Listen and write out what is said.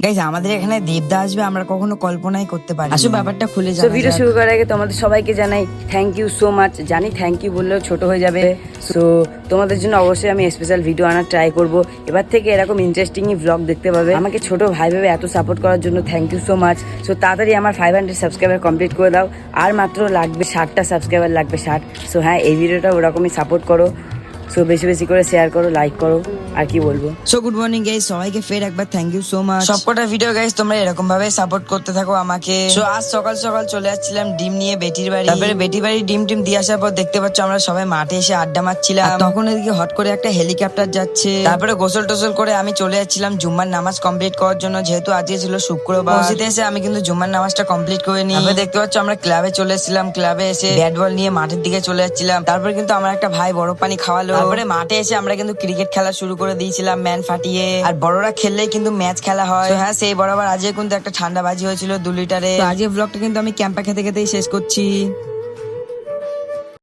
Guys আমাদের এখানে দেবদা আসবে আমরা কখনো কল্পনাই করতে পারি। আসলে ব্যাপারটা খুলে যাবে। ভিডিও শুরু করার আগে তোমাদের সবাইকে জানাই থ্যাংক ইউ সো মাচ। জানি থ্যাংক ইউ বললেও ছোট হয়ে যাবে, সো তোমাদের জন্য অবশ্যই আমি স্পেশাল ভিডিও আনার ট্রাই করব। এবার থেকে এরকম ইন্টারেস্টিং ব্লগ দেখতে পাবে। আমাকে ছোট ভাই ভেবে এত সাপোর্ট করার জন্য thank you so much. So তাড়াতাড়ি আমার 500 সাবস্ক্রাইবার কমপ্লিট করে দাও। আর মাত্র লাগবে 60টা সাবস্ক্রাইবার লাগবে 60। সো হ্যাঁ, এই ভিডিওটা ওরকমই সাপোর্ট করো। সো বেশি বেশি করে শেয়ার করো, লাইক করো, আর কি বলবো। সো গুড মর্নিং গাইস, সবাইকে ফের একবার থ্যাংক ইউ সো মাচ। সবকটা ভিডিও গাইস তোমরা এরকম ভাবে সাপোর্ট করতে থাকো আমাকে। সো আজ সকাল সকাল চলে আসছিলাম ডিম নিয়ে বেটির বাড়ি। তারপরে বেটির বাড়ি ডিম দিয়ে আসার পর দেখতে পাচ্ছ আমরা সবাই মাঠে এসে আড্ডা মারছিলাম। তখন এদিকে হট করে একটা হেলিকপ্টার যাচ্ছে। তারপরে গোসল টোসল করে আমি চলে যাচ্ছিলাম জুম্মার নামাজ কমপ্লিট করার জন্য, যেহেতু আজকে ছিল শুক্রবার। মসজিদে এসে আমি কিন্তু জুম্মার নামাজটা কমপ্লিট করে নিই। তারপরে দেখতে পাচ্ছ আমরা ক্লাবে চলে এসেছিলাম। ক্লাবে এসে ব্যাট বল নিয়ে মাঠের দিকে চলে যাচ্ছিলাম। তারপরে কিন্তু আমার একটা ভাই বরফ পানি খাওয়ালো। তারপরে মাঠে এসে আমরা কিন্তু ক্রিকেট খেলা শুরু করে দিয়েছিলাম ম্যান ফাটিয়ে। আর বড়রা খেললেই কিন্তু ম্যাচ খেলা হয়। হ্যাঁ, সেই বরাবর আজকে কিন্তু একটা ঠান্ডা বাজি হয়েছিল 2 লিটারে। আজকে ব্লগটা কিন্তু আমি ক্যাম্পা খেতে খেতেই শেষ করছি।